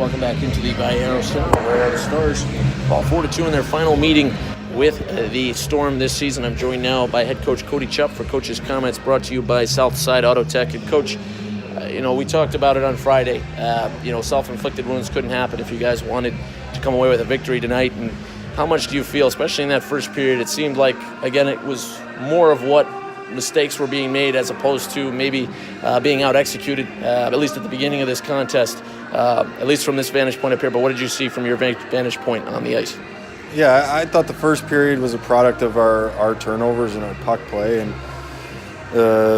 Welcome back into the Vallejo Center, where the Stars fall 4-2 in their final meeting with the Storm this season. I'm joined now by head coach Cody Chupp for Coach's Comments, brought to you by Southside Auto Tech. And Coach, we talked about it on Friday. Self-inflicted wounds couldn't happen if you guys wanted to come away with a victory tonight. And how much do you feel, especially in that first period? It seemed like, again, it was more of what mistakes were being made as opposed to maybe being out-executed, at least at the beginning of this contest, at least from this vantage point up here. But what did you see from your vantage point on the ice? Yeah, I thought the first period was a product of our turnovers and our puck play, and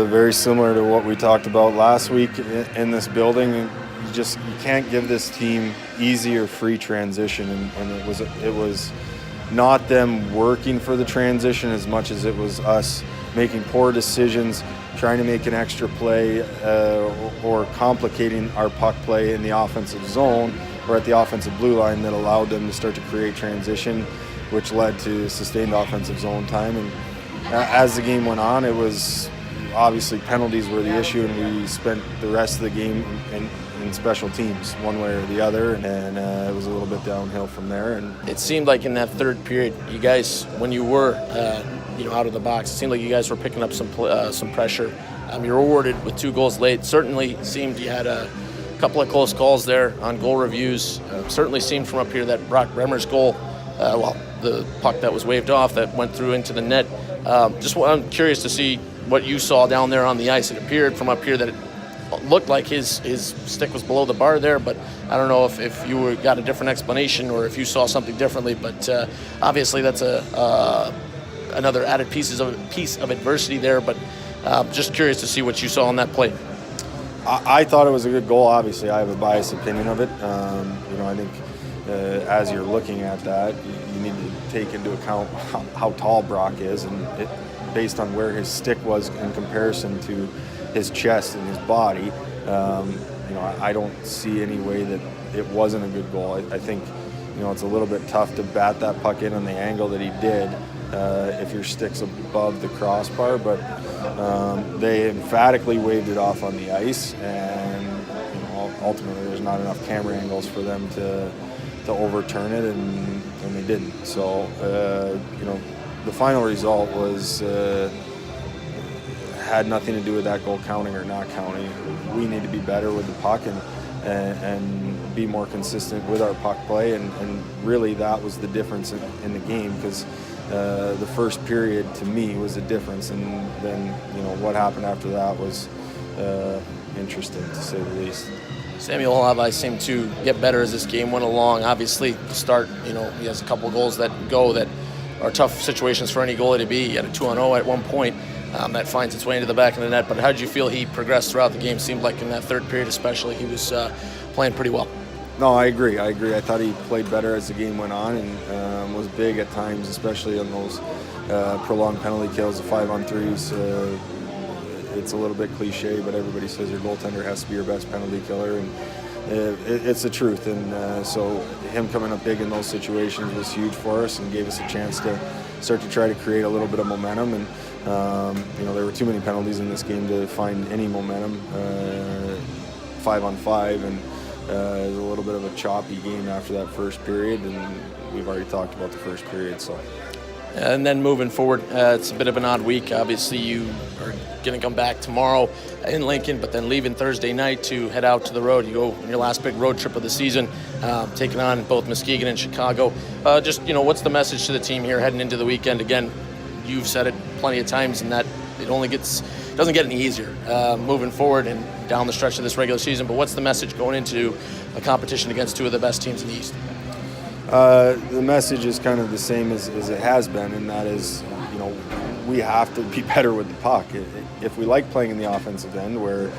very similar to what we talked about last week in this building. You can't give this team easy or free transition, and it was not them working for the transition as much as it was us making poor decisions, trying to make an extra play, or complicating our puck play in the offensive zone or at the offensive blue line that allowed them to start to create transition, which led to sustained offensive zone time. And as the game went on, it was obviously penalties were the issue, and we spent the rest of the game in special teams, one way or the other, and it was a little bit downhill from there. And it seemed like in that third period, you guys, when you were out of the box, it seemed like you guys were picking up some pressure. You were rewarded with 2 goals late. Certainly seemed you had a couple of close calls there on goal reviews. Certainly seemed from up here that Brock Bremer's goal, the puck that was waved off that went through into the net. I'm curious to see what you saw down there on the ice. It appeared from up here that it looked like his stick was below the bar there, but I don't know if you got a different explanation or if you saw something differently. But obviously that's another added piece of adversity there. But just curious to see what you saw on that play. I thought it was a good goal. Obviously, I have a biased opinion of it. I think as you're looking at that, you need to take into account how tall Brock is, and based on where his stick was in comparison to his chest and his body, I don't see any way that it wasn't a good goal. I think, it's a little bit tough to bat that puck in on the angle that he did if your stick's above the crossbar, but they emphatically waved it off on the ice, and ultimately there's not enough camera angles for them to overturn it, and they didn't. So, the final result was had nothing to do with that goal counting or not counting. We need to be better with the puck and be more consistent with our puck play, and really that was the difference in the game, because the first period to me was a difference, and then what happened after that was interesting, to say the least. Samuel Hlavaj seemed to get better as this game went along. Obviously, the start, he has a couple goals that are tough situations for any goalie to be. He had a 2-on-0 at one point that finds its way into the back of the net. But how did you feel he progressed throughout the game? Seemed like in that third period especially, he was playing pretty well. No, I agree. I thought he played better as the game went on, and was big at times, especially on those prolonged penalty kills, the 5-on-3s. It's a little bit cliche, but everybody says your goaltender has to be your best penalty killer, and it's the truth. And so him coming up big in those situations was huge for us and gave us a chance to start to try to create a little bit of momentum. And there were too many penalties in this game to find any momentum. 5-on-5, and it was a little bit of a choppy game after that first period, and we've already talked about the first period. So. And then moving forward, it's a bit of an odd week. Obviously, you are going to come back tomorrow in Lincoln, but then leaving Thursday night to head out to the road. You go on your last big road trip of the season, taking on both Muskegon and Chicago. What's the message to the team here heading into the weekend? Again, you've said it plenty of times, and that it doesn't get any easier moving forward and down the stretch of this regular season. But what's the message going into a competition against 2 of the best teams in the East? The message is kind of the same as it has been, and that is, we have to be better with the puck. If we like playing in the offensive end, where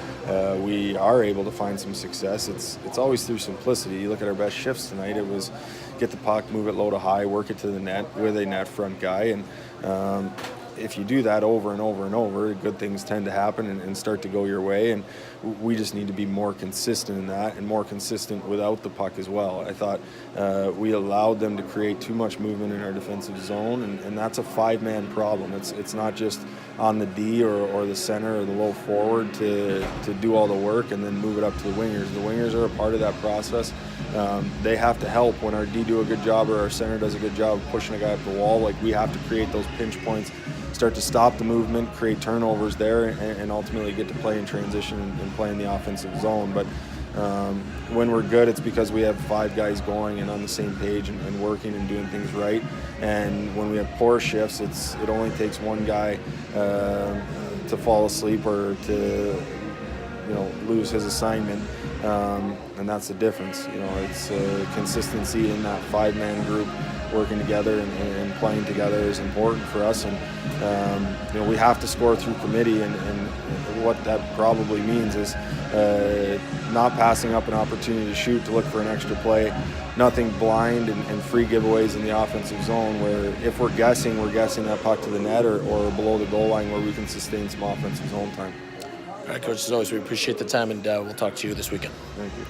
we are able to find some success, it's always through simplicity. You look at our best shifts tonight, it was get the puck, move it low to high, work it to the net with a net front guy, and if you do that over and over and over, good things tend to happen and start to go your way. And we just need to be more consistent in that, and more consistent without the puck as well. I thought we allowed them to create too much movement in our defensive zone, and that's a 5-man problem. It's not just on the D or the center or the low forward to do all the work and then move it up to the wingers. The wingers are a part of that process. They have to help when our D do a good job or our center does a good job of pushing a guy up the wall. Like, we have to create those pinch points, start to stop the movement, create turnovers there, and ultimately get to play in transition and play in the offensive zone. But when we're good, it's because we have 5 guys going and on the same page and working and doing things right. And when we have poor shifts, it only takes one guy to fall asleep or to lose his assignment, and that's the difference. It's consistency in that 5-man group working together and playing together is important for us. And we have to score through committee, and what that probably means is not passing up an opportunity to shoot, to look for an extra play, nothing blind and free giveaways in the offensive zone, where if we're guessing that puck to the net or below the goal line where we can sustain some offensive zone time. All right, Coach, as always, we appreciate the time, and we'll talk to you this weekend. Thank you.